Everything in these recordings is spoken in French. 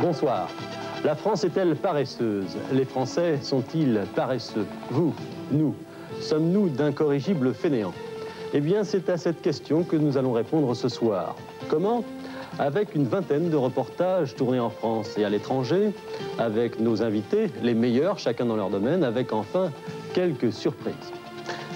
Bonsoir. La France est-elle paresseuse? Les Français sont-ils paresseux? Vous, nous, sommes-nous d'incorrigibles fainéants? Eh bien, c'est à cette question que nous allons répondre ce soir. Comment? Avec une vingtaine de reportages tournés en France et à l'étranger, avec nos invités, les meilleurs, chacun dans leur domaine, avec enfin quelques surprises.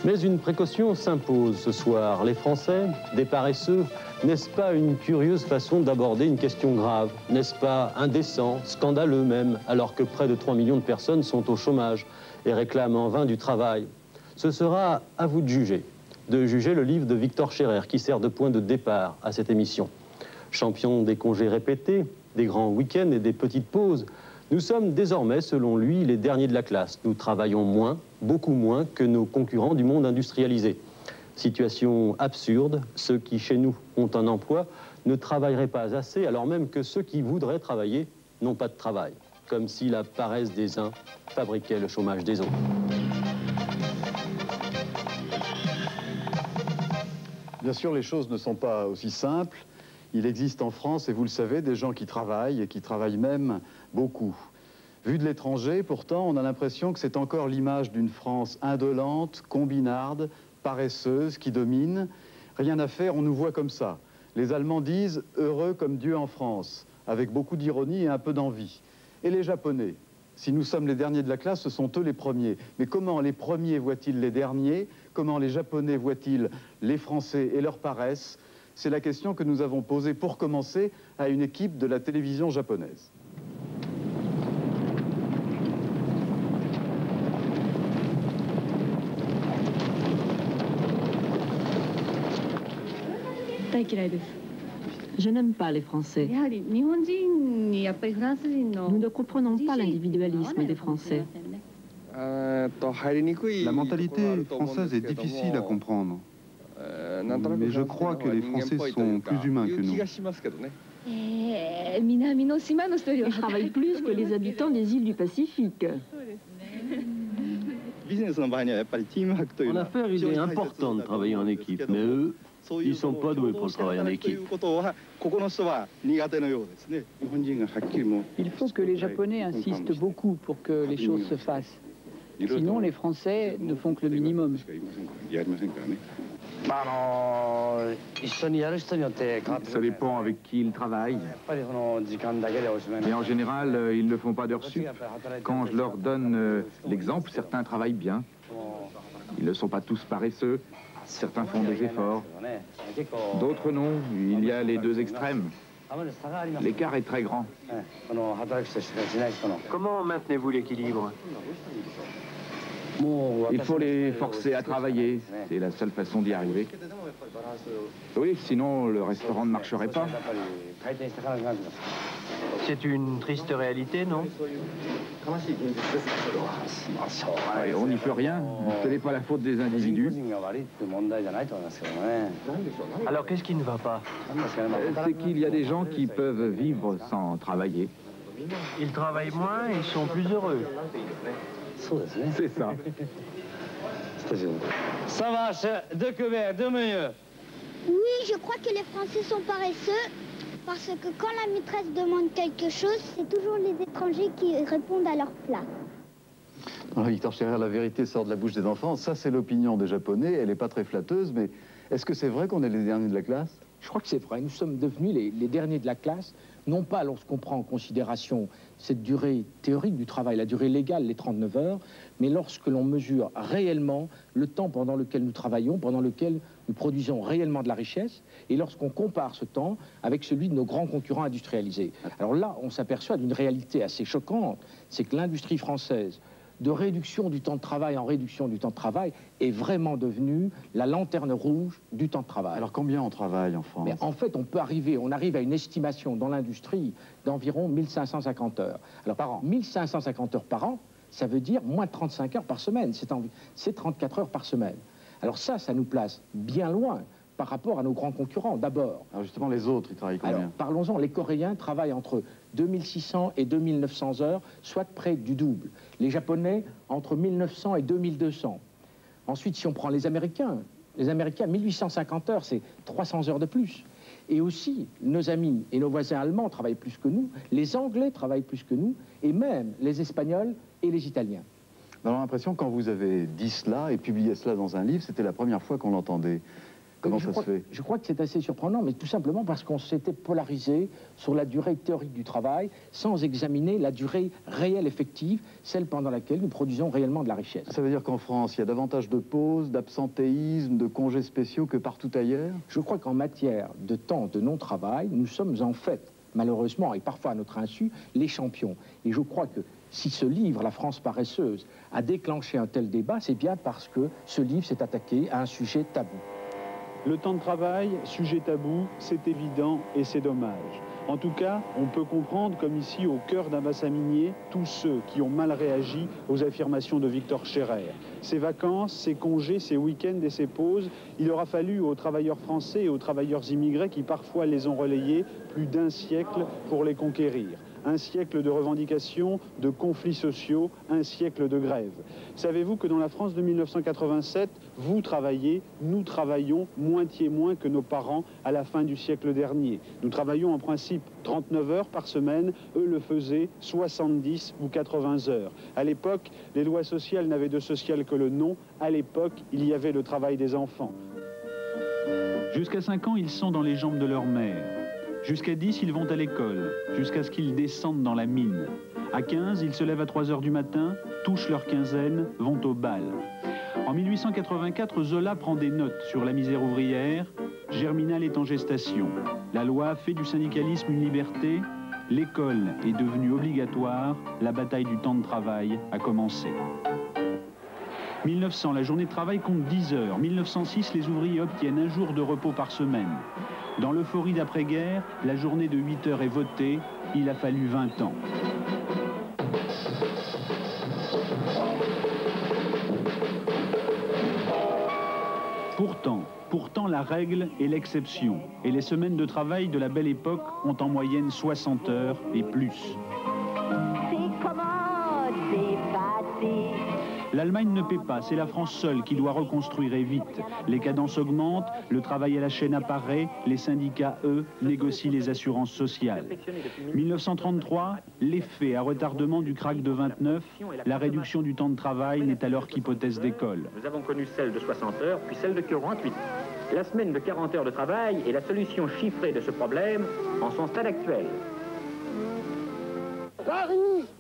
Mais une précaution s'impose ce soir. Les Français, des paresseux, n'est-ce pas une curieuse façon d'aborder une question grave? N'est-ce pas indécent, scandaleux même, alors que près de 3 millions de personnes sont au chômage et réclament en vain du travail? Ce sera à vous de juger le livre de Victor Scherer qui sert de point de départ à cette émission. Champion des congés répétés, des grands week-ends et des petites pauses, nous sommes désormais, selon lui, les derniers de la classe. Nous travaillons moins, beaucoup moins que nos concurrents du monde industrialisé. Situation absurde, ceux qui, chez nous, ont un emploi ne travailleraient pas assez, alors même que ceux qui voudraient travailler n'ont pas de travail. Comme si la paresse des uns fabriquait le chômage des autres. Bien sûr, les choses ne sont pas aussi simples. Il existe en France, et vous le savez, des gens qui travaillent, et qui travaillent même beaucoup. Vu de l'étranger, pourtant, on a l'impression que c'est encore l'image d'une France indolente, combinarde, paresseuse, qui domine. Rien à faire, on nous voit comme ça. Les Allemands disent « heureux comme Dieu en France », avec beaucoup d'ironie et un peu d'envie. Et les Japonais? Si nous sommes les derniers de la classe, ce sont eux les premiers. Mais comment les premiers voient-ils les derniers? Comment les Japonais voient-ils les Français et leur paresse? C'est la question que nous avons posée pour commencer à une équipe de la télévision japonaise. Je n'aime pas les Français. Nous ne comprenons pas l'individualisme des Français. La mentalité française est difficile à comprendre. Mais je crois que les Français sont plus humains que nous. Ils travaillent plus que les habitants des îles du Pacifique. En affaires, il est important de travailler en équipe, mais eux, ils ne sont pas doués pour le travail en équipe. Il faut que les Japonais insistent beaucoup pour que les choses se fassent. Sinon, les Français ne font que le minimum. Ça dépend avec qui ils travaillent. Mais en général, ils ne font pas d'heures sup. Quand je leur donne l'exemple, certains travaillent bien. Ils ne sont pas tous paresseux. Certains font des efforts. D'autres non. Il y a les deux extrêmes. L'écart est très grand. Comment maintenez-vous l'équilibre? Il faut les forcer à travailler. C'est la seule façon d'y arriver. Oui, sinon le restaurant ne marcherait pas. C'est une triste réalité, non? Ouais, on n'y peut rien. Ce n'est pas la faute des individus. Alors qu'est-ce qui ne va pas? C'est qu'il y a des gens qui peuvent vivre sans travailler. Ils travaillent moins et sont plus heureux. C'est ça. Ça marche, deux couverts, deux menus. Oui, je crois que les Français sont paresseux, parce que quand la maîtresse demande quelque chose, c'est toujours les étrangers qui répondent à leur plat. Alors, Victor Scherer, la vérité sort de la bouche des enfants. Ça, c'est l'opinion des Japonais. Elle n'est pas très flatteuse, mais est-ce que c'est vrai qu'on est les derniers de la classe? Je crois que c'est vrai. Nous sommes devenus les derniers de la classe, non pas lorsqu'on prend en considération cette durée théorique du travail, la durée légale, les 39 heures, mais lorsque l'on mesure réellement le temps pendant lequel nous travaillons, pendant lequel nous produisons réellement de la richesse, et lorsqu'on compare ce temps avec celui de nos grands concurrents industrialisés. Alors là, on s'aperçoit d'une réalité assez choquante, c'est que l'industrie française, de réduction du temps de travail en réduction du temps de travail, est vraiment devenue la lanterne rouge du temps de travail. Alors combien on travaille en France? Mais en fait, on arrive à une estimation dans l'industrie d'environ 1550 heures. Alors par an, 1550 heures par an, ça veut dire moins de 35 heures par semaine. C'est 34 heures par semaine. Alors ça nous place bien loin par rapport à nos grands concurrents, d'abord. Alors justement, les autres, ils travaillent combien? Alors, parlons-en, les Coréens travaillent entre 2600 et 2900 heures, soit près du double. Les Japonais, entre 1900 et 2200. Ensuite, si on prend les Américains, 1850 heures, c'est 300 heures de plus. Et aussi, nos amis et nos voisins allemands travaillent plus que nous, les Anglais travaillent plus que nous, et même les Espagnols et les Italiens. On a l'impression, quand vous avez dit cela et publié cela dans un livre, c'était la première fois qu'on l'entendait. Comment ça se fait? Je crois que c'est assez surprenant, mais tout simplement parce qu'on s'était polarisé sur la durée théorique du travail, sans examiner la durée réelle effective, celle pendant laquelle nous produisons réellement de la richesse. Ça veut dire qu'en France, il y a davantage de pauses, d'absentéisme, de congés spéciaux que partout ailleurs? Je crois qu'en matière de temps de non-travail, nous sommes en fait, malheureusement, et parfois à notre insu, les champions. Et je crois que si ce livre, La France paresseuse, a déclenché un tel débat, c'est bien parce que ce livre s'est attaqué à un sujet tabou. Le temps de travail, sujet tabou, c'est évident et c'est dommage. En tout cas, on peut comprendre, comme ici au cœur d'un bassin minier, tous ceux qui ont mal réagi aux affirmations de Victor Scherer. Ces vacances, ces congés, ces week-ends et ces pauses, il aura fallu aux travailleurs français et aux travailleurs immigrés qui parfois les ont relayés plus d'un siècle pour les conquérir. Un siècle de revendications, de conflits sociaux, un siècle de grèves. Savez-vous que dans la France de 1987, vous travaillez, nous travaillons moitié moins que nos parents à la fin du siècle dernier. Nous travaillons en principe 39 heures par semaine, eux le faisaient 70 ou 80 heures. À l'époque, les lois sociales n'avaient de social que le nom. À l'époque, il y avait le travail des enfants. Jusqu'à 5 ans, ils sont dans les jambes de leur mère. Jusqu'à 10, ils vont à l'école, jusqu'à ce qu'ils descendent dans la mine. À 15, ils se lèvent à 3 heures du matin, touchent leur quinzaine, vont au bal. En 1884, Zola prend des notes sur la misère ouvrière. Germinal est en gestation. La loi fait du syndicalisme une liberté. L'école est devenue obligatoire. La bataille du temps de travail a commencé. 1900, la journée de travail compte 10 heures. 1906, les ouvriers obtiennent un jour de repos par semaine. Dans l'euphorie d'après-guerre, la journée de 8 heures est votée. Il a fallu 20 ans. Pourtant, la règle est l'exception. Et les semaines de travail de la belle époque ont en moyenne 60 heures et plus. L'Allemagne ne paie pas, c'est la France seule qui doit reconstruire et vite. Les cadences augmentent, le travail à la chaîne apparaît, les syndicats, eux, négocient les assurances sociales. 1933, l'effet à retardement du krach de 29, la réduction du temps de travail n'est alors qu'hypothèse d'école. Nous avons connu celle de 60 heures, puis celle de 48. La semaine de 40 heures de travail est la solution chiffrée de ce problème en son stade actuel.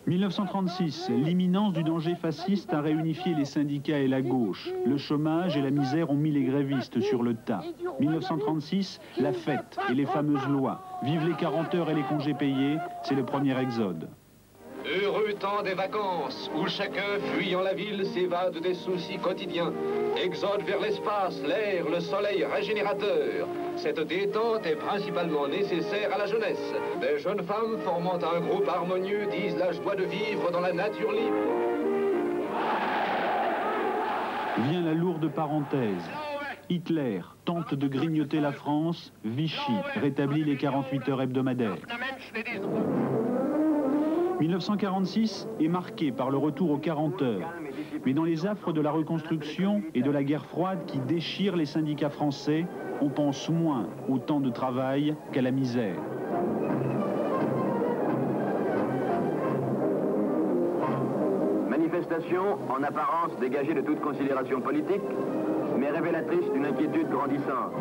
1936, l'imminence du danger fasciste a réunifié les syndicats et la gauche. Le chômage et la misère ont mis les grévistes sur le tas. 1936, la fête et les fameuses lois. Vive les 40 heures et les congés payés, c'est le premier exode. Heureux temps des vacances, où chacun, fuyant la ville, s'évade des soucis quotidiens. Exode vers l'espace, l'air, le soleil régénérateur. Cette détente est principalement nécessaire à la jeunesse. Des jeunes femmes formant un groupe harmonieux disent la joie de vivre dans la nature libre. Vient la lourde parenthèse. Hitler tente de grignoter la France, Vichy rétablit les 48 heures hebdomadaires. 1946 est marqué par le retour aux 40 heures. Mais dans les affres de la reconstruction et de la guerre froide qui déchirent les syndicats français, on pense moins au temps de travail qu'à la misère. Manifestation en apparence dégagée de toute considération politique, mais révélatrice d'une inquiétude grandissante.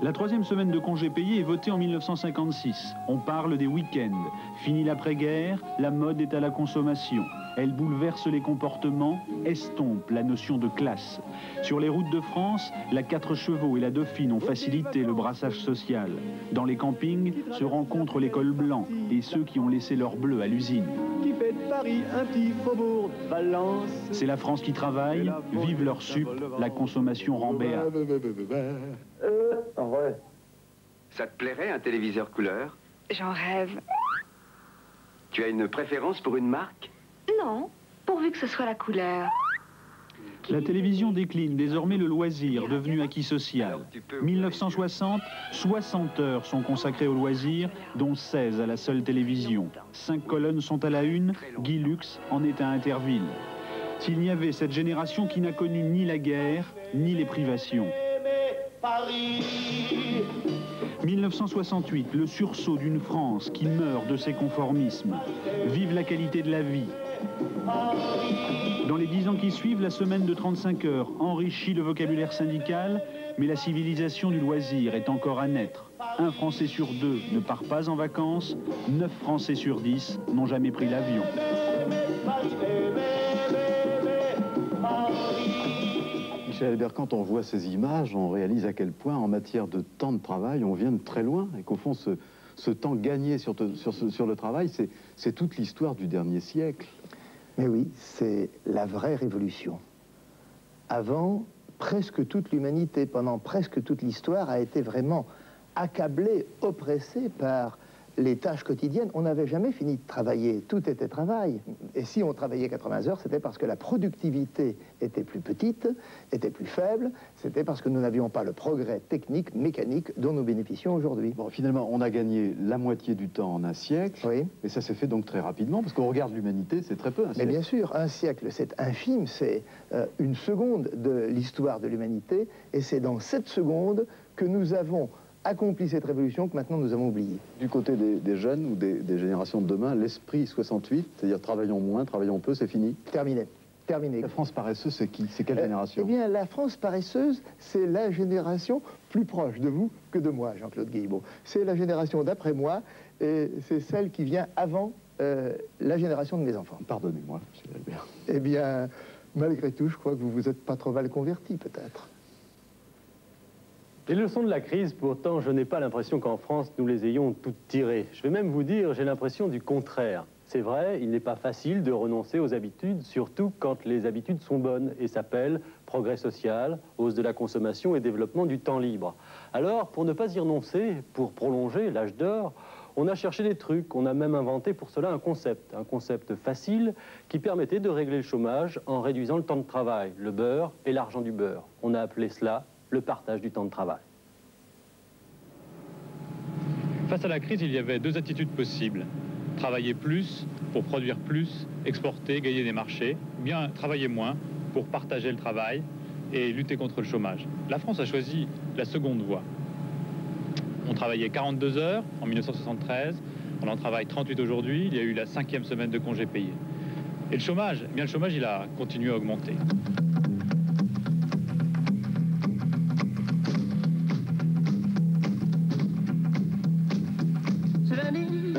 La troisième semaine de congés payés est votée en 1956. On parle des week-ends. Fini l'après-guerre, la mode est à la consommation. Elle bouleverse les comportements, estompe la notion de classe. Sur les routes de France, la 4 chevaux et la Dauphine ont facilité le brassage social. Dans les campings se rencontrent les cols blancs et ceux qui ont laissé leur bleu à l'usine. Qui fait de Paris un petit faubourg de Valence. C'est la France qui travaille, vive leur sup, la consommation rend béat. Ça te plairait un téléviseur couleur? J'en rêve. Tu as une préférence pour une marque? Non, pourvu que ce soit la couleur. La télévision décline désormais le loisir, devenu acquis social. 1960, 60 heures sont consacrées au loisir, dont 16 à la seule télévision. 5 colonnes sont à la une, Guy Lux en est à Interville. S'il n'y avait cette génération qui n'a connu ni la guerre, ni les privations. Paris. 1968, le sursaut d'une France qui meurt de ses conformismes. Vive la qualité de la vie. Dans les 10 ans qui suivent, la semaine de 35 heures enrichit le vocabulaire syndical, mais la civilisation du loisir est encore à naître. 1 Français sur 2 ne part pas en vacances, 9 Français sur 10 n'ont jamais pris l'avion. Michel Albert, quand on voit ces images, on réalise à quel point, en matière de temps de travail, on vient de très loin, et qu'au fond, ce temps gagné sur le travail, c'est toute l'histoire du dernier siècle. Mais oui, c'est la vraie révolution. Avant, presque toute l'humanité, pendant presque toute l'histoire, a été vraiment accablée, oppressée par les tâches quotidiennes. On n'avait jamais fini de travailler, tout était travail. Et si on travaillait 80 heures, c'était parce que la productivité était plus petite, était plus faible, c'était parce que nous n'avions pas le progrès technique, mécanique dont nous bénéficions aujourd'hui. Bon, finalement, on a gagné la moitié du temps en un siècle, oui. Et ça s'est fait donc très rapidement, parce qu'on regarde l'humanité, c'est très peu un siècle. Mais bien sûr, un siècle, c'est infime, c'est une seconde de l'histoire de l'humanité, et c'est dans cette seconde que nous avons accompli cette révolution que maintenant nous avons oubliée. Du côté des jeunes ou des générations de demain, l'esprit 68, c'est-à-dire travaillons moins, travaillons peu, c'est fini? Terminé. Terminé. La France paresseuse, c'est qui? C'est quelle génération? Eh bien, la France paresseuse, c'est la génération plus proche de vous que de moi, Jean-Claude Guilbault. C'est la génération d'après moi, et c'est celle qui vient avant la génération de mes enfants. Pardonnez-moi, M. Albert. Eh bien, malgré tout, je crois que vous vous êtes pas trop mal converti, peut-être. Les leçons de la crise, pourtant, je n'ai pas l'impression qu'en France, nous les ayons toutes tirées. Je vais même vous dire, j'ai l'impression du contraire. C'est vrai, il n'est pas facile de renoncer aux habitudes, surtout quand les habitudes sont bonnes et s'appellent progrès social, hausse de la consommation et développement du temps libre. Alors, pour ne pas y renoncer, pour prolonger l'âge d'or, on a cherché des trucs, on a même inventé pour cela un concept facile qui permettait de régler le chômage en réduisant le temps de travail, le beurre et l'argent du beurre. On a appelé cela le partage du temps de travail. Face à la crise, il y avait 2 attitudes possibles. Travailler plus pour produire plus, exporter, gagner des marchés, ou bien travailler moins pour partager le travail et lutter contre le chômage. La France a choisi la seconde voie. On travaillait 42 heures en 1973, on en travaille 38 aujourd'hui, il y a eu la 5e semaine de congés payés. Et le chômage, eh bien le chômage, il a continué à augmenter.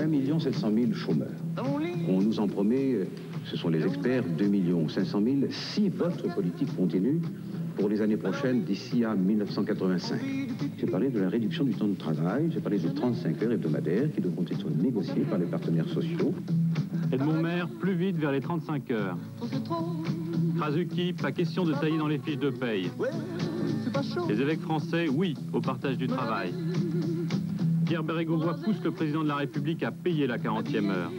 1 700 000 chômeurs. On nous en promet, ce sont les experts, 2 500 000 si votre politique continue pour les années prochaines d'ici à 1985. J'ai parlé de la réduction du temps de travail, j'ai parlé des 35 heures hebdomadaires qui devront être négociées par les partenaires sociaux. Edmond Maire, plus vite vers les 35 heures. Krasuki, pas question de tailler dans les fiches de paye. Les évêques français, oui au partage du travail. Pierre Bérégovoy pousse le président de la République à payer la 40e heure.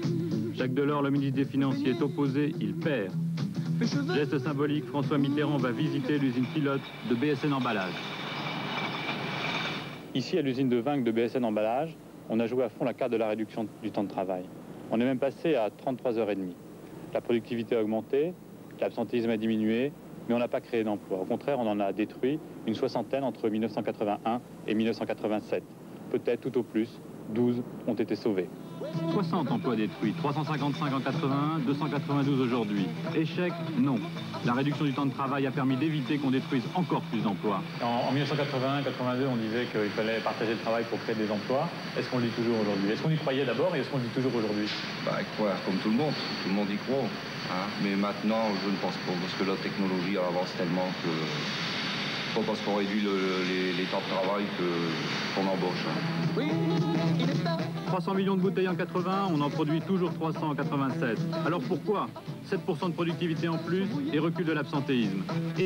Jacques Delors, le ministre des Finances, y est opposé, il perd. Geste symbolique, François Mitterrand va visiter l'usine pilote de BSN Emballage. Ici, à l'usine de Vinques de BSN Emballage, on a joué à fond la carte de la réduction du temps de travail. On est même passé à 33h30. La productivité a augmenté, l'absentéisme a diminué, mais on n'a pas créé d'emplois. Au contraire, on en a détruit une 60aine entre 1981 et 1987. Peut-être tout au plus, 12 ont été sauvés. 60 emplois détruits, 355 en 81, 292 aujourd'hui. Échec, non. La réduction du temps de travail a permis d'éviter qu'on détruise encore plus d'emplois. En 1981-82, on disait qu'il fallait partager le travail pour créer des emplois. Est-ce qu'on le dit toujours aujourd'hui? Est-ce qu'on y croyait d'abord et est-ce qu'on le dit toujours aujourd'hui? Y croire comme tout le monde y croit. Hein. Mais maintenant, je ne pense pas, parce que la technologie avance tellement que... pas parce qu'on réduit les temps de travail qu'on embauche. Hein. Oui, il est temps. 300 millions de bouteilles en 80, on en produit toujours 300 en 87. Alors pourquoi 7% de productivité en plus et recul de l'absentéisme? Et